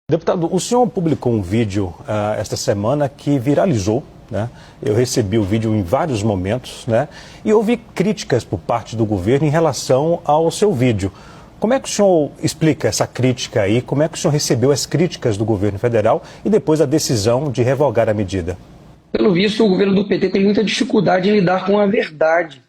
Deputado, o senhor publicou um vídeo esta semana que viralizou, né? Eu recebi o vídeo em vários momentos, né? E houve críticas por parte do governo em relação ao seu vídeo. Como é que o senhor explica essa crítica aí? Como é que o senhor recebeu as críticas do governo federal e depois a decisão de revogar a medida? Pelo visto, o governo do PT tem muita dificuldade em lidar com a verdade.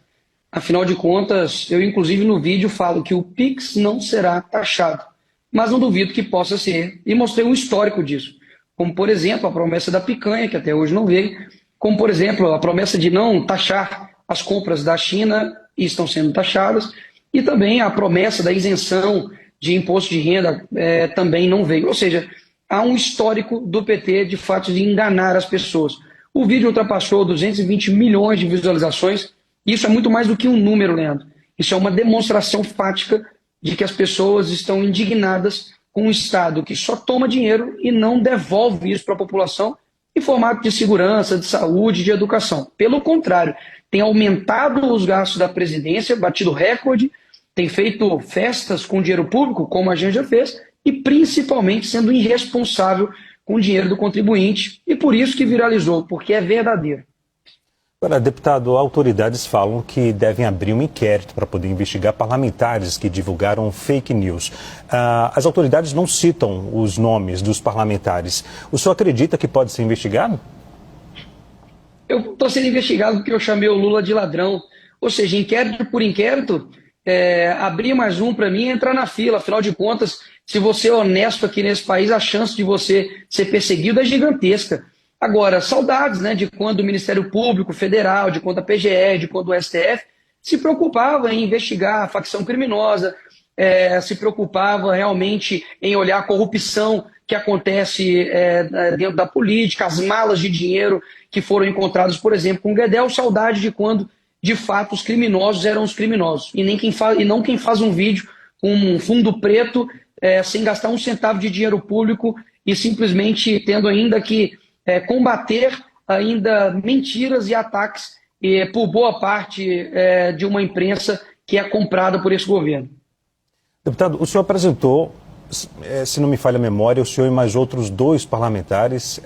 Afinal de contas, eu inclusive no vídeo falo que o Pix não será taxado, mas não duvido que possa ser, e mostrei um histórico disso, como por exemplo a promessa da picanha, que até hoje não veio, como por exemplo a promessa de não taxar as compras da China, e estão sendo taxadas, e também a promessa da isenção de imposto de renda também não veio. Ou seja, há um histórico do PT de fato de enganar as pessoas. O vídeo ultrapassou 220 milhões de visualizações. Isso é muito mais do que um número, Leandro. Isso é uma demonstração fática de que as pessoas estão indignadas com um Estado que só toma dinheiro e não devolve isso para a população em formato de segurança, de saúde, de educação. Pelo contrário, tem aumentado os gastos da presidência, batido recorde, tem feito festas com dinheiro público, como a gente já fez, e principalmente sendo irresponsável com o dinheiro do contribuinte. E por isso que viralizou, porque é verdadeiro. Agora, deputado, autoridades falam que devem abrir um inquérito para poder investigar parlamentares que divulgaram fake news. As autoridades não citam os nomes dos parlamentares. O senhor acredita que pode ser investigado? Eu estou sendo investigado porque eu chamei o Lula de ladrão. Ou seja, inquérito por inquérito, abrir mais um para mim é entrar na fila. Afinal de contas, se você é honesto aqui nesse país, a chance de você ser perseguido é gigantesca. Agora, saudades, né, de quando o Ministério Público Federal, de quando a PGR, de quando o STF se preocupava em investigar a facção criminosa, se preocupava realmente em olhar a corrupção que acontece dentro da política, as malas de dinheiro que foram encontradas, por exemplo, com o Guedel. Saudade de quando, de fato, os criminosos eram os criminosos e não quem faz um vídeo com um fundo preto sem gastar um centavo de dinheiro público e simplesmente tendo ainda que combater ainda mentiras e ataques por boa parte de uma imprensa que é comprada por esse governo. Deputado, o senhor apresentou, se não me falha a memória, o senhor e mais outros dois parlamentares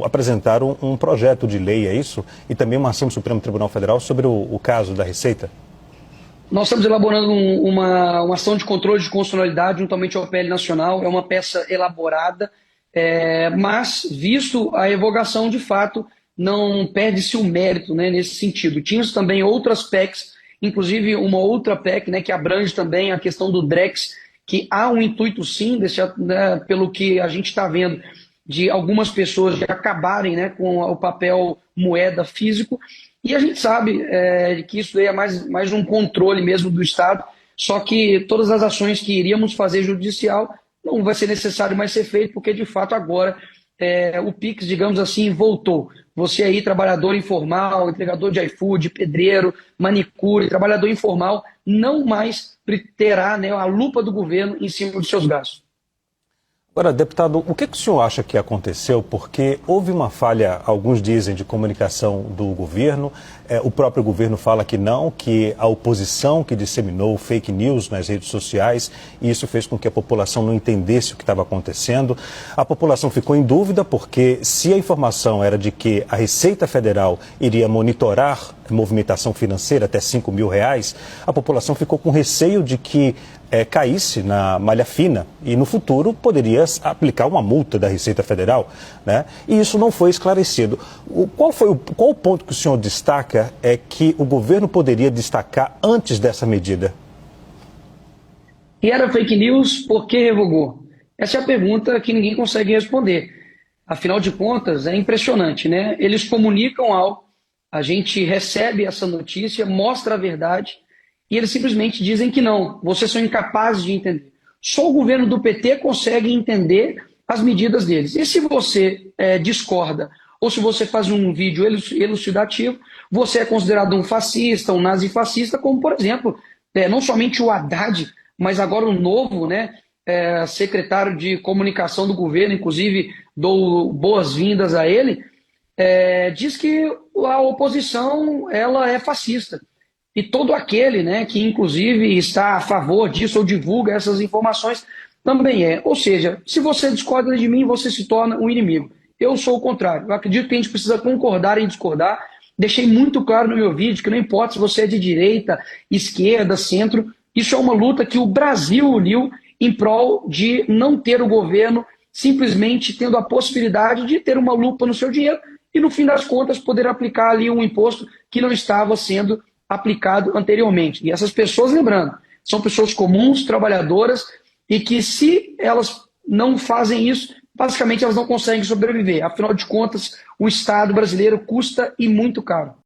apresentaram um projeto de lei, é isso? E também uma ação do Supremo Tribunal Federal sobre o caso da Receita? Nós estamos elaborando uma ação de controle de constitucionalidade juntamente ao PL Nacional. É uma peça elaborada, mas, visto a revogação, de fato, não perde-se o mérito, né, nesse sentido. Tínhamos também outras PECs, inclusive uma outra PEC, né, que abrange também a questão do Drex, que há um intuito, sim, pelo que a gente está vendo, de algumas pessoas de acabarem, né, com o papel moeda físico. E a gente sabe que isso daí é mais um controle mesmo do Estado, só que todas as ações que iríamos fazer judicial não vai ser necessário mais ser feito, porque de fato agora o Pix, digamos assim, voltou. Você aí, trabalhador informal, entregador de iFood, pedreiro, manicure, trabalhador informal, não mais terá, né, a lupa do governo em cima dos seus gastos. Agora, deputado, o que o senhor acha que aconteceu? Porque houve uma falha, alguns dizem, de comunicação do governo. O próprio governo fala que não, que a oposição que disseminou fake news nas redes sociais, e isso fez com que a população não entendesse o que estava acontecendo. A população ficou em dúvida porque se a informação era de que a Receita Federal iria monitorar a movimentação financeira até R$ 5.000, a população ficou com receio de que caísse na malha fina e no futuro poderia aplicar uma multa da Receita Federal, né? E isso não foi esclarecido. Qual o ponto que o senhor destaca que o governo poderia destacar antes dessa medida? E era fake news, por que revogou? Essa é a pergunta que ninguém consegue responder. Afinal de contas, é impressionante, né? Eles comunicam algo, a gente recebe essa notícia, mostra a verdade, e eles simplesmente dizem que não, vocês são incapazes de entender. Só o governo do PT consegue entender as medidas deles. E se você discorda, ou se você faz um vídeo elucidativo, você é considerado um fascista, um nazifascista, como, por exemplo, não somente o Haddad, mas agora o novo, né, secretário de comunicação do governo, inclusive dou boas-vindas a ele, diz que a oposição ela é fascista. E todo aquele, né, que inclusive está a favor disso ou divulga essas informações também é. Ou seja, se você discorda de mim, você se torna um inimigo. Eu sou o contrário. Eu acredito que a gente precisa concordar e discordar. Deixei muito claro no meu vídeo que não importa se você é de direita, esquerda, centro, isso é uma luta que o Brasil uniu em prol de não ter o governo simplesmente tendo a possibilidade de ter uma lupa no seu dinheiro e, no fim das contas, poder aplicar ali um imposto que não estava sendo aplicado anteriormente. E essas pessoas, lembrando, são pessoas comuns, trabalhadoras, e que se elas não fazem isso, basicamente elas não conseguem sobreviver. Afinal de contas, o Estado brasileiro custa e muito caro.